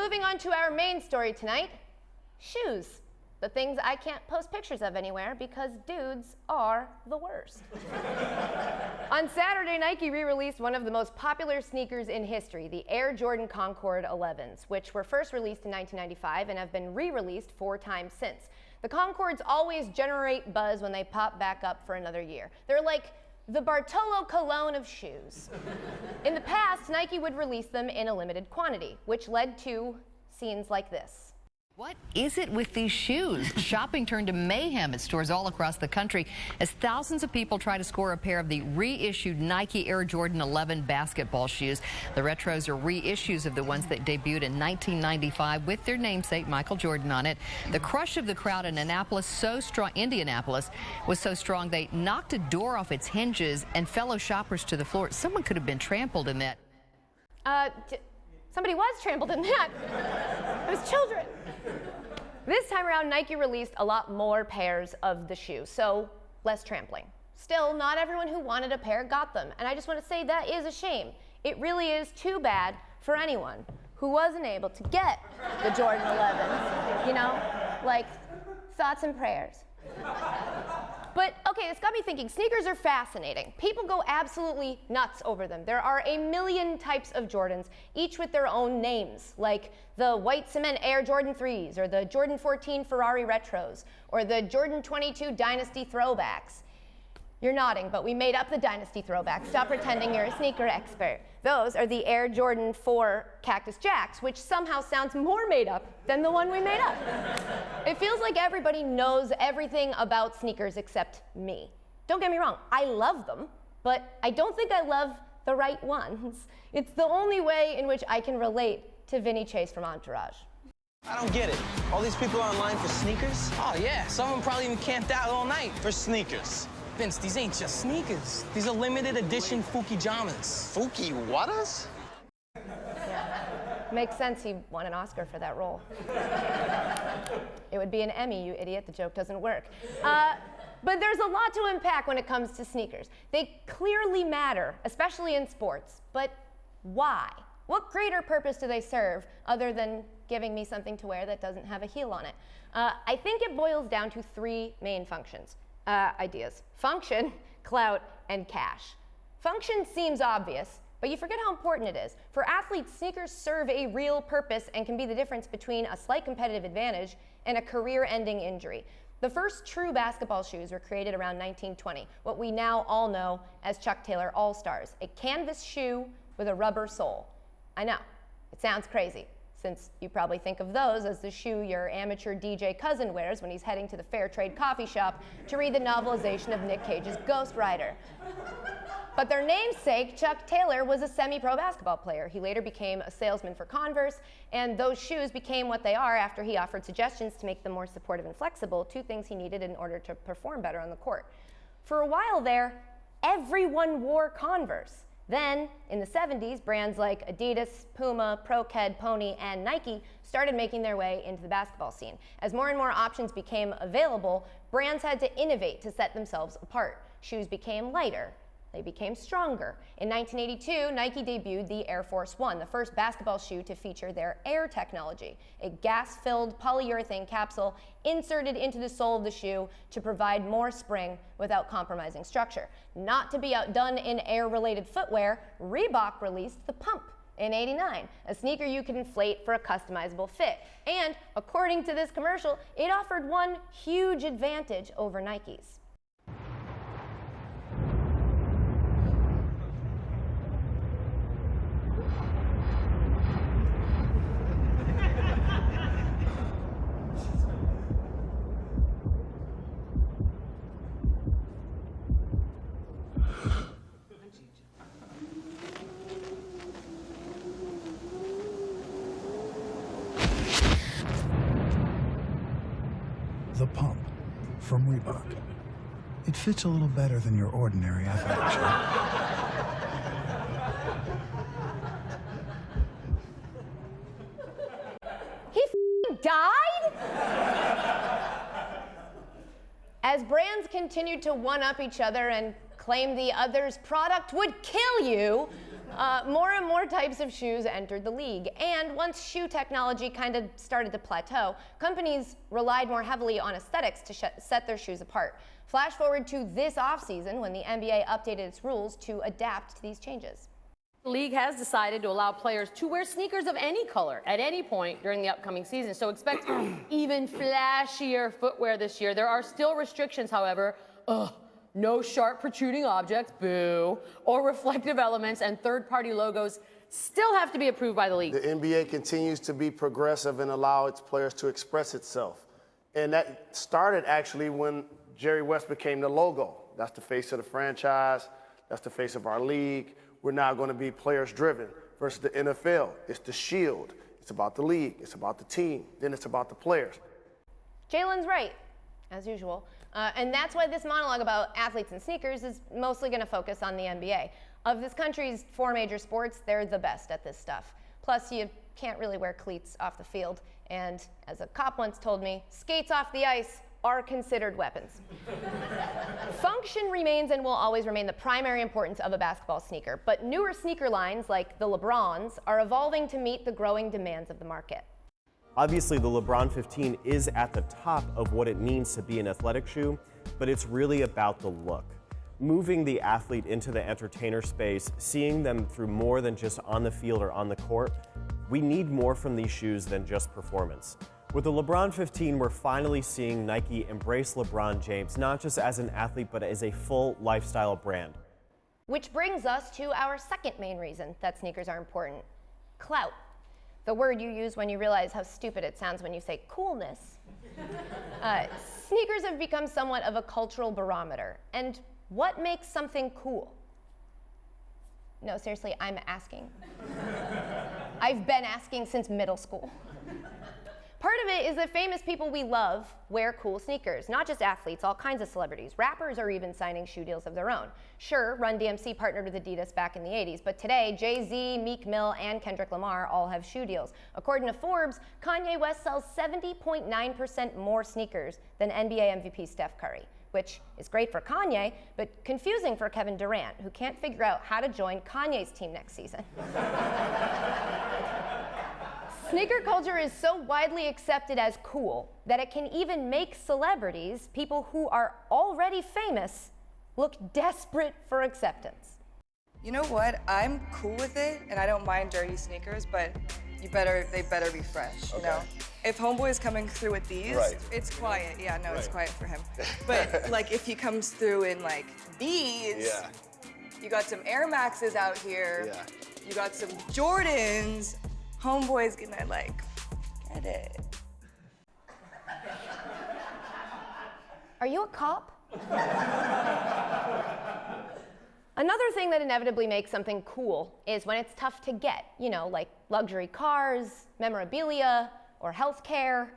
moving on to our main story tonight, shoes. The things I can't post pictures of anywhere because dudes are the worst. On Saturday, Nike re-released one of the most popular sneakers in history, the Air Jordan Concord 11s, which were first released in 1995 and have been re-released 4 times since. The Concords always generate buzz when they pop back up for another year. They're like the Bartolo Colon of shoes. In the past, Nike would release them in a limited quantity, which led to scenes like this. What is it with these shoes? Shopping turned to mayhem at stores all across the country as thousands of people try to score a pair of the reissued Nike Air Jordan 11 basketball shoes. The retros are reissues of the ones that debuted in 1995 with their namesake Michael Jordan on it. The crush of the crowd in Indianapolis was so strong they knocked a door off its hinges and fellow shoppers to the floor. Someone could have been trampled in that. Somebody was trampled in that. It was children. This time around, Nike released a lot more pairs of the shoe, so less trampling. Still, not everyone who wanted a pair got them, and I just want to say that is a shame. It really is too bad for anyone who wasn't able to get the Jordan 11s. You know, like, thoughts and prayers. But, okay, this got me thinking, sneakers are fascinating. People go absolutely nuts over them. There are a million types of Jordans, each with their own names, like the white cement Air Jordan 3s, or the Jordan 14 Ferrari Retros, or the Jordan 22 Dynasty Throwbacks. You're nodding, but we made up the Dynasty Throwbacks. Stop pretending you're a sneaker expert. Those are the Air Jordan 4 Cactus Jacks, which somehow sounds more made up than the one we made up. It feels like everybody knows everything about sneakers except me. Don't get me wrong, I love them, but I don't think I love the right ones. It's the only way in which I can relate to Vinny Chase from Entourage. I don't get it. All these people are online for sneakers? Oh, yeah. Someone probably even camped out all night. For sneakers. Vince, these ain't just sneakers. These are limited edition Fukijamas. Fuki whatas? Yeah. Makes sense he won an Oscar for that role. It would be an Emmy, you idiot. The joke doesn't work. But there's a lot to unpack when it comes to sneakers. They clearly matter, especially in sports. But why? What greater purpose do they serve other than giving me something to wear that doesn't have a heel on it? I think it boils down to 3 main functions. Ideas. Function, clout, and cash. Function seems obvious, but you forget how important it is. For athletes, sneakers serve a real purpose and can be the difference between a slight competitive advantage and a career-ending injury. The first true basketball shoes were created around 1920, what we now all know as Chuck Taylor All-Stars, a canvas shoe with a rubber sole. I know, it sounds crazy, since you probably think of those as the shoe your amateur DJ cousin wears when he's heading to the Fair Trade coffee shop to read the novelization of Nick Cage's Ghost Rider. But their namesake, Chuck Taylor, was a semi-pro basketball player. He later became a salesman for Converse, and those shoes became what they are after he offered suggestions to make them more supportive and flexible, 2 things he needed in order to perform better on the court. For a while there, everyone wore Converse. Then, in the 70s, brands like Adidas, Puma, Pro-Ked, Pony, and Nike started making their way into the basketball scene. As more and more options became available, brands had to innovate to set themselves apart. Shoes became lighter. They became stronger. In 1982, Nike debuted the Air Force 1, the first basketball shoe to feature their Air technology, a gas-filled polyurethane capsule inserted into the sole of the shoe to provide more spring without compromising structure. Not to be outdone in air-related footwear, Reebok released the Pump in '89, a sneaker you could inflate for a customizable fit. And according to this commercial, it offered one huge advantage over Nike's. The Pump from Reebok. It fits a little better than your ordinary athletic shoe. He died? As brands continued to one-up each other and claim the other's product would kill you, More and more types of shoes entered the league, and once shoe technology kind of started to plateau, companies relied more heavily on aesthetics to set their shoes apart. Flash forward to this offseason when the NBA updated its rules to adapt to these changes. The league has decided to allow players to wear sneakers of any color at any point during the upcoming season, so expect even flashier footwear this year. There are still restrictions, however. No sharp protruding objects, boo, or reflective elements, and third-party logos still have to be approved by the league. The NBA continues to be progressive and allow its players to express itself. And that started actually when Jerry West became the logo. That's the face of the franchise. That's the face of our league. We're now going to be players-driven versus the NFL. It's the shield. It's about the league. It's about the team. Then it's about the players. Jalen's right, as usual. And that's why this monologue about athletes and sneakers is mostly going to focus on the NBA. Of this country's 4 major sports, they're the best at this stuff. Plus, you can't really wear cleats off the field. And as a cop once told me, skates off the ice are considered weapons. Function remains and will always remain the primary importance of a basketball sneaker, but newer sneaker lines like the LeBrons are evolving to meet the growing demands of the market. Obviously, the LeBron 15 is at the top of what it means to be an athletic shoe, but it's really about the look. Moving the athlete into the entertainer space, seeing them through more than just on the field or on the court, we need more from these shoes than just performance. With the LeBron 15, we're finally seeing Nike embrace LeBron James, not just as an athlete, but as a full lifestyle brand. Which brings us to our second main reason that sneakers are important: clout. The word you use when you realize how stupid it sounds when you say coolness. Sneakers have become somewhat of a cultural barometer. And what makes something cool? No, seriously, I'm asking. I've been asking since middle school. Part of it is that famous people we love wear cool sneakers, not just athletes, all kinds of celebrities. Rappers are even signing shoe deals of their own. Sure, Run DMC partnered with Adidas back in the 80s, but today, Jay-Z, Meek Mill, and Kendrick Lamar all have shoe deals. According to Forbes, Kanye West sells 70.9% more sneakers than NBA MVP Steph Curry, which is great for Kanye, but confusing for Kevin Durant, who can't figure out how to join Kanye's team next season. Sneaker culture is so widely accepted as cool that it can even make celebrities, people who are already famous, look desperate for acceptance. You know what? I'm cool with it, and I don't mind dirty sneakers, but they better be fresh, you know? If Homeboy's coming through with these, it's quiet. Yeah, no, it's quiet for him. But like if he comes through in like these, you got some Air Maxes out here, you got some Jordans, Homeboy's gonna like get it. Are you a cop? Another thing that inevitably makes something cool is when it's tough to get, you know, like luxury cars, memorabilia, or healthcare.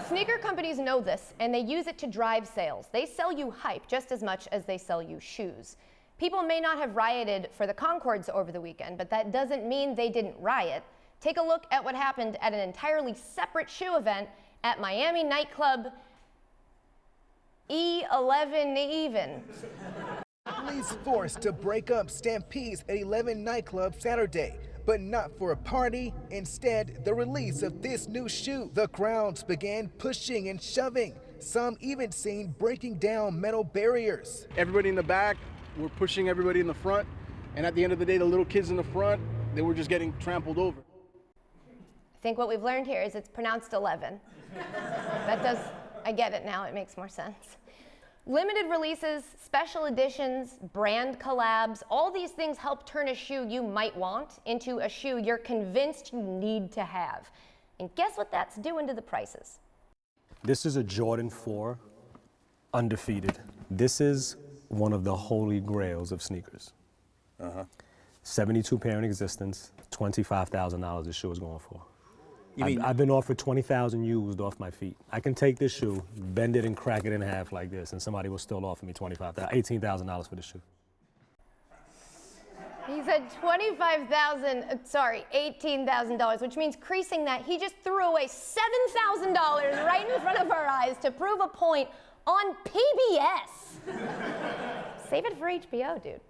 Sneaker companies know this, and they use it to drive sales. They sell you hype just as much as they sell you shoes. People may not have rioted for the Concords over the weekend, but that doesn't mean they didn't riot. Take a look at what happened at an entirely separate shoe event at Miami nightclub E11 Even. Police forced to break up stampedes at 11 nightclub Saturday, but not for a party. Instead, the release of this new shoe. The crowds began pushing and shoving, some even seen breaking down metal barriers. Everybody in the back were pushing everybody in the front, and at the end of the day, the little kids in the front, they were just getting trampled over. I think what we've learned here is it's pronounced 11. I get it now, it makes more sense. Limited releases, special editions, brand collabs, all these things help turn a shoe you might want into a shoe you're convinced you need to have. And guess what that's doing to the prices? This is a Jordan 4, undefeated. This is one of the holy grails of sneakers. 72 pair in existence, $25,000 this shoe is going for. I've been offered 20,000 used off my feet. I can take this shoe, bend it and crack it in half like this, and somebody will still offer me $18,000 for the shoe. He said $18,000, which means creasing that, he just threw away $7,000 right in front of our eyes to prove a point on PBS. Save it for HBO, dude.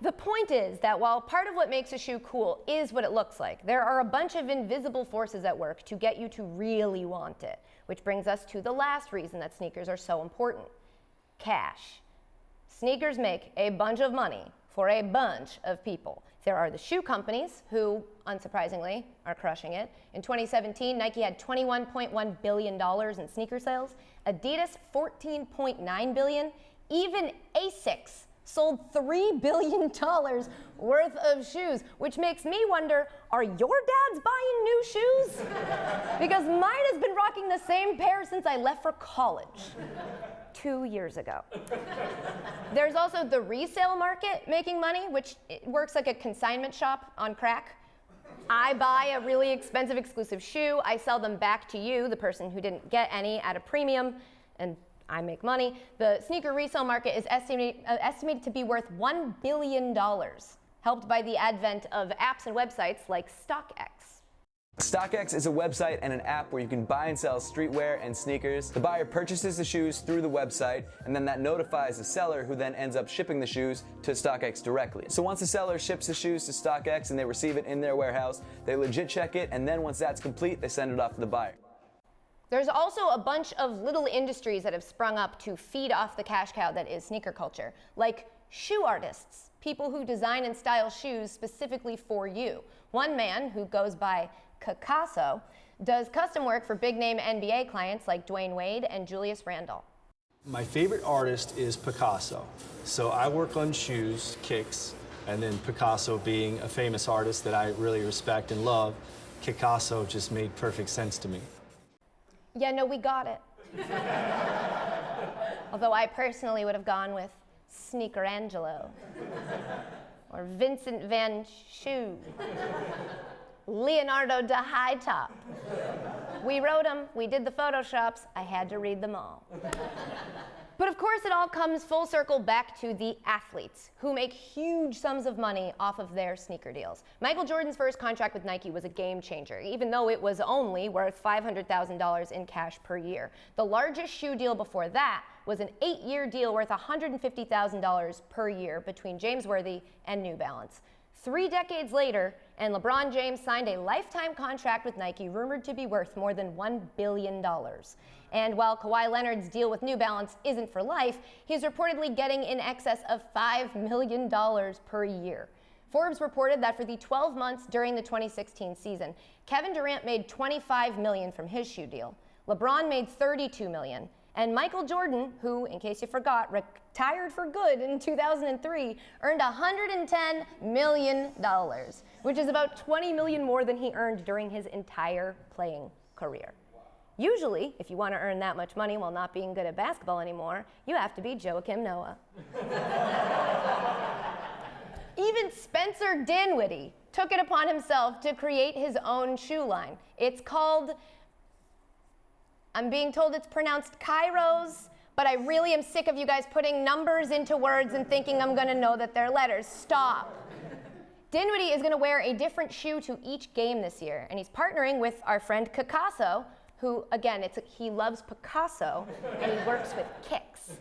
The point is that while part of what makes a shoe cool is what it looks like, there are a bunch of invisible forces at work to get you to really want it, which brings us to the last reason that sneakers are so important: cash. Sneakers make a bunch of money for a bunch of people. There are the shoe companies who, unsurprisingly, are crushing it. In 2017, Nike had $21.1 billion in sneaker sales, Adidas $14.9 billion, even ASICS sold $3 billion worth of shoes, which makes me wonder, are your dads buying new shoes? Because mine has been rocking the same pair since I left for college 2 years ago. There's also the resale market making money, which works like a consignment shop on crack. I buy a really expensive exclusive shoe, I sell them back to you, the person who didn't get any, at a premium, and I make money. The sneaker resale market is estimated to be worth $1 billion, helped by the advent of apps and websites like StockX. StockX is a website and an app where you can buy and sell streetwear and sneakers. The buyer purchases the shoes through the website, and then that notifies the seller, who then ends up shipping the shoes to StockX directly. So once the seller ships the shoes to StockX and they receive it in their warehouse, they legit check it, and then once that's complete, they send it off to the buyer. There's also a bunch of little industries that have sprung up to feed off the cash cow that is sneaker culture, like shoe artists, people who design and style shoes specifically for you. One man, who goes by Picasso, does custom work for big-name NBA clients like Dwayne Wade and Julius Randle. My favorite artist is Picasso. So I work on shoes, kicks, and then Picasso being a famous artist that I really respect and love, Picasso just made perfect sense to me. Yeah, no, we got it. Although I personally would have gone with Sneaker Angelo, or Vincent Van Shoe, Leonardo da High Top. We wrote them, we did the photoshops, I had to read them all. But of course it all comes full circle back to the athletes, who make huge sums of money off of their sneaker deals. Michael Jordan's first contract with Nike was a game changer, even though it was only worth $500,000 in cash per year. The largest shoe deal before that was an 8-year deal worth $150,000 per year between James Worthy and New Balance. 3 decades later, and LeBron James signed a lifetime contract with Nike rumored to be worth more than $1 billion. And while Kawhi Leonard's deal with New Balance isn't for life, he's reportedly getting in excess of $5 million per year. Forbes reported that for the 12 months during the 2016 season, Kevin Durant made $25 million from his shoe deal. LeBron made $32 million. And Michael Jordan, who, in case you forgot, retired for good in 2003, earned $110 million, which is about $20 million more than he earned during his entire playing career. Usually, if you want to earn that much money while not being good at basketball anymore, you have to be Joakim Noah. Even Spencer Dinwiddie took it upon himself to create his own shoe line. It's called, I'm being told it's pronounced Kairos, but I really am sick of you guys putting numbers into words and thinking I'm going to know that they're letters. Stop. Dinwiddie is going to wear a different shoe to each game this year, and he's partnering with our friend Picasso, who, again, he loves Picasso, and he works with kicks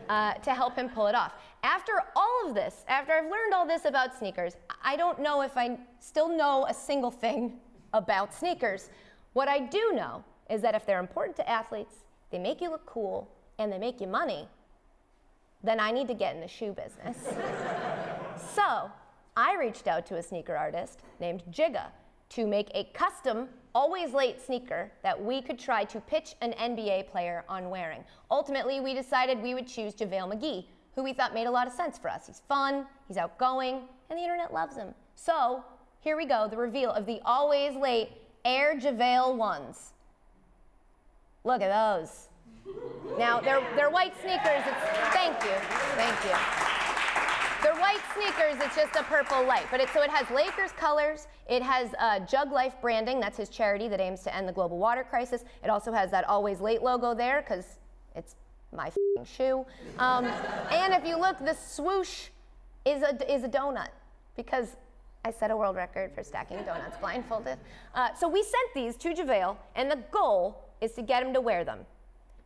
to help him pull it off. After all of this, after I've learned all this about sneakers, I don't know if I still know a single thing about sneakers. What I do know is that if they're important to athletes, they make you look cool, and they make you money, then I need to get in the shoe business. So I reached out to a sneaker artist named Jigga to make a custom, always late sneaker that we could try to pitch an NBA player on wearing. Ultimately, we decided we would choose JaVale McGee, who we thought made a lot of sense for us. He's fun, he's outgoing, and the internet loves him. So here we go, the reveal of the always late Air JaVale 1s. Look at those. Now, they're white sneakers. Thank you. They're white sneakers, it's just a purple light. But so it has Lakers colors, it has Jug Life branding, that's his charity that aims to end the global water crisis. It also has that Always Late logo there, because it's my f***ing shoe. And if you look, the swoosh is a donut, because I set a world record for stacking donuts blindfolded. So we sent these to JaVale, and the goal is to get him to wear them.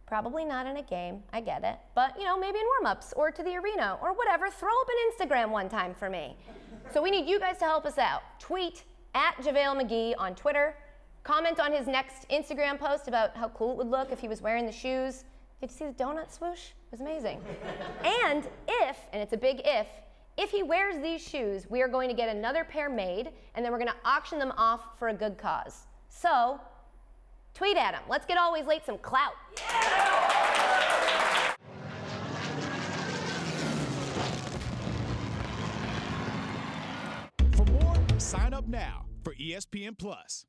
Probably not in a game, I get it. But, you know, maybe in warm-ups or to the arena or whatever. Throw up an Instagram one time for me. So we need you guys to help us out. Tweet at JaVale McGee on Twitter. Comment on his next Instagram post about how cool it would look if he was wearing the shoes. Did you see the donut swoosh? It was amazing. And it's a big if he wears these shoes, we are going to get another pair made, and then we're going to auction them off for a good cause. So, tweet at him. Let's get Always Late some clout. For more, sign up now for ESPN Plus.